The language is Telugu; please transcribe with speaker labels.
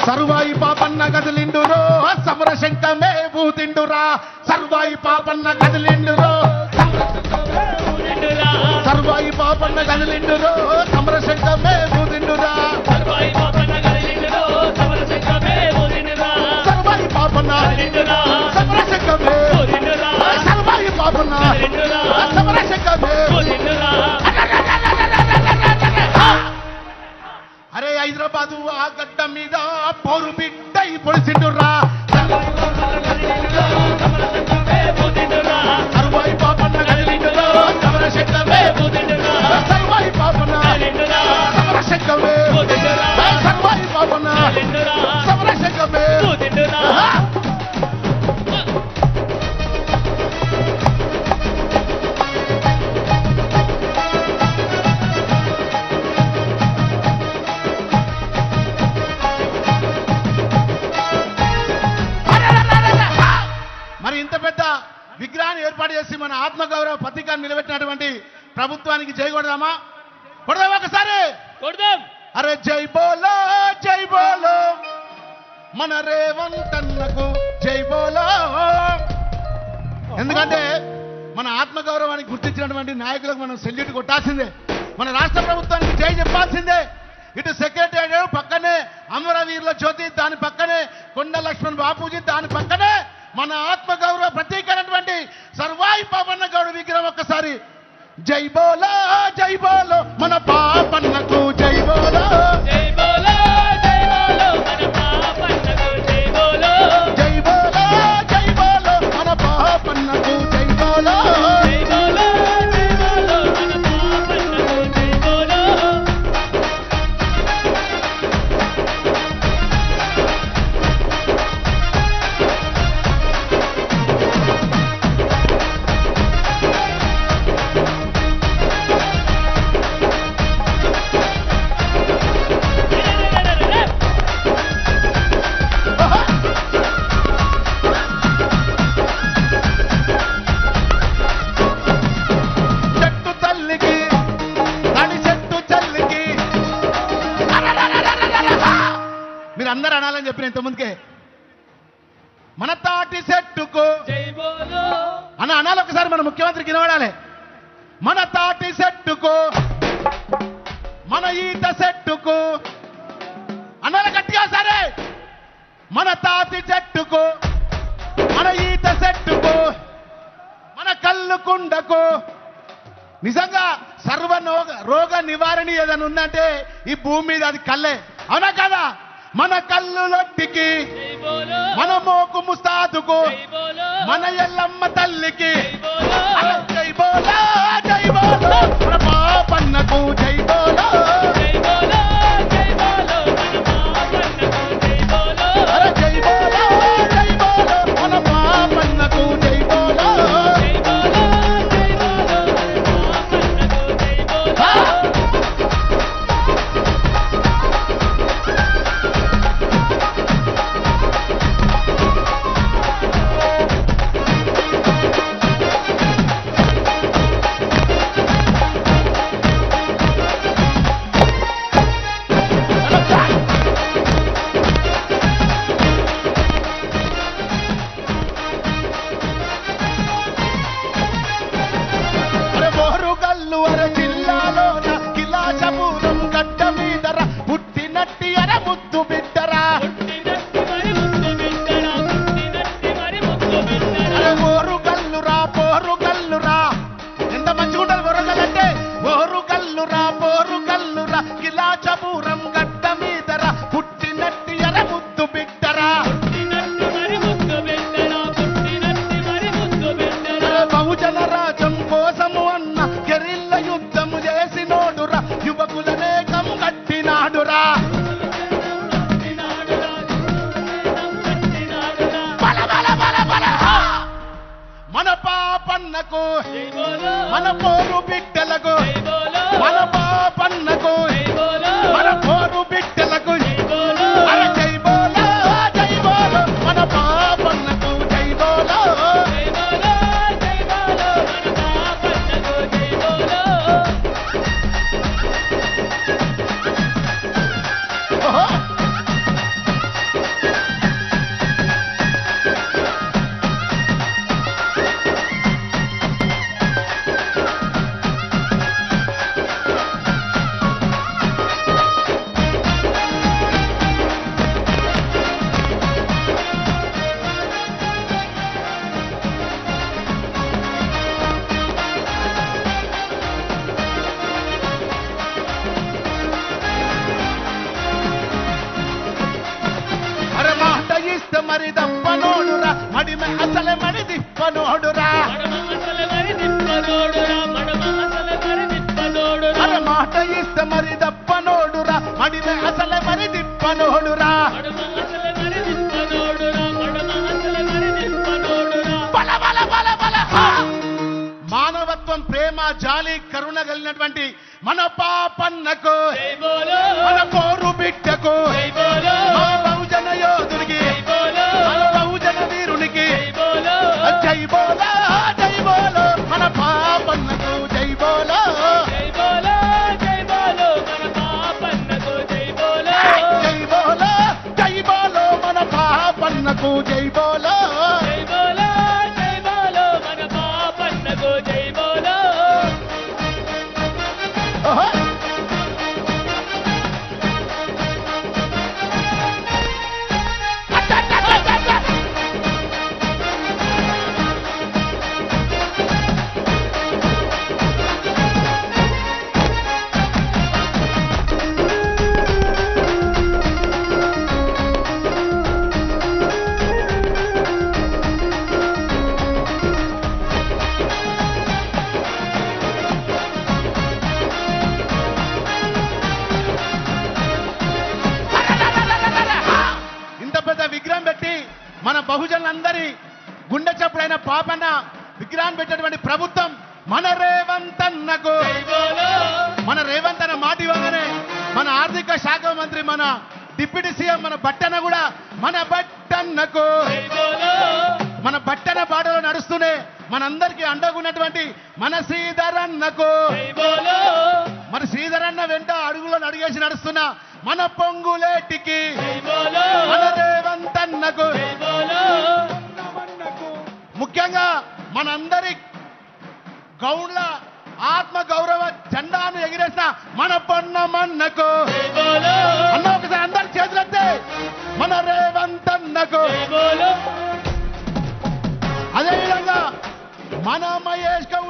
Speaker 1: సర్వాయి పాపన్న కదిలిండురో సమరశంకమే బూతిండురా సర్వాయి పాపన్న కదిలిండురో సర్వాయి పాపన్న కదిలిండురో సమరశంకమే బూతిండురా సర్వాయి పాపన్న సర్వాయి పాపన్న సమరశంకమే సర్వాయి పాపన్న సమరశంకమే అరే హైదరాబాదు ఆ గడ్డ మీద పౌరు బిడ్డ పొడిసిండురా సర్వాయి పాపన్న కదిలిండురో సమరశంకమే సర్వాయి పాపన్న సమరశంకమే సర్వాయి పాపన్న సమరశంకమే మరి ఇంత పెద్ద విగ్రహాన్ని ఏర్పాటు చేసి మన ఆత్మగౌరవ పత్రికను నిలబెట్టినటువంటి ప్రభుత్వానికి జై కొడదామా కొడదాం ఒకసారి
Speaker 2: కొడదాం.
Speaker 1: అరే జై బోలో మన రేవంతన్నకు జై బోలో. ఎందుకంటే మన ఆత్మగౌరవానికి గుర్తించినటువంటి నాయకులకు మనం సెల్యూట్ కొట్టాల్సిందే, మన రాష్ట్ర ప్రభుత్వానికి జై చెప్పాల్సిందే. ఇటు సెక్రటేరియట్ పక్కనే అమరవీరుల జ్యోతి, దాని పక్కనే కొండ లక్ష్మణ్ బాపూజీ, దాని పక్కనే మన ఆత్మగౌరవ ప్రతీకైనటువంటి సర్వాయి పాపన్న గౌడ విగ్రహం. ఒక్కసారి జై బోలో మన పాపన్నకు జై బోలో
Speaker 2: జై బోలో మన పాపన్నకు జై బోలో
Speaker 1: జై బోలో మన పాపన్నకు జై బోలో
Speaker 2: జై బోలో మన పాపన్నకు జై బోలో.
Speaker 1: చెట్టు తల్లికి తడి చెట్టు చల్లికి మీరు అందరూ అనాలని చెప్పిన ఇంతకుముందుకే మన తాటి చెట్టుకు
Speaker 2: జై బోలో
Speaker 1: అనాలి ఒకసారి మన ముఖ్యమంత్రికి వినబడాలి. మన తాటి చెట్టుకు మన ఈత చెట్టుకు అనాలి గట్టిగా సరే. మన తాటి చెట్టుకు మన ఈత చెట్టుకు మన కళ్ళు కుండకు నిజంగా సర్వ రోగ నివారణ ఏదైనా ఉందంటే ఈ భూమి మీద అది కళ్ళే, అవునా కదా? మన కళ్ళు లొట్టికి
Speaker 2: జై బోలో
Speaker 1: మన మోకు ముస్తాదుకు
Speaker 2: జై బోలో
Speaker 1: మన ఎల్లమ్మ తల్లికి
Speaker 2: జై బోలో
Speaker 1: జై బోలో మన పాపన్నకు జై బోలో
Speaker 2: జై బోలో మన పాపన్నకు జై బోలో
Speaker 1: అరే జై బోలో మన పాపన్నకు జై బోలో
Speaker 2: జై బోలో మన పాపన్నకు జై బోలో.
Speaker 1: మరి దప్పనోడురా మడిమ అసలే మరి దిప్పనోడురా అరే మాట ఇస్తే మరి దప్పనోడురా మడిమ అసలే మరి దిప్పనోడురా బల బల బల బల మానవత్వం ప్రేమ జాలి కరుణ కలిగినటువంటి మన పాపన్నకు మన పోరు బిడ్డకు మా బహుజన యోధునికి మన బహుజన వీరునికి జై బోలో జై బోలో మన పాపన్నకు జై బోలో జై బోలో జై బోలో మన పాపన్నకు జై బోలో ఓహో. ఇంత పెద్ద విగ్రహం పెట్టి మన బహుజనులందరి గుండె చప్పుడైన పాపన్న విగ్రహాన్ని పెట్టినటువంటి ప్రభుత్వం మన రేవంత్ అన్నకు మన రేవంత్ అన్న మాట ఇవ్వగానే మన ఆర్థిక శాఖ మంత్రి మన డిప్యూటీ సీఎం మన బట్టన్న కూడా మన బట్టన్నకు మన బట్టన బాటలో నడుస్తూనే మనందరికీ అండగున్నటువంటి మన శ్రీధరన్నకు మన శ్రీధరన్న వెంట అడుగులో అడిగేసి నడుస్తున్న మన పొంగులేటికి మన రేవంత్ అన్నకు ముఖ్యంగా మనందరి గౌడ్ల ఆత్మ గౌరవ జెండాను ఎగిరేసిన మన పొన్నమన్నకు అన్న ఒకసారి అందరి చేతులెత్తే మన రేవంత్ అన్నకు అదేవిధంగా మన మహేష్ గౌడ్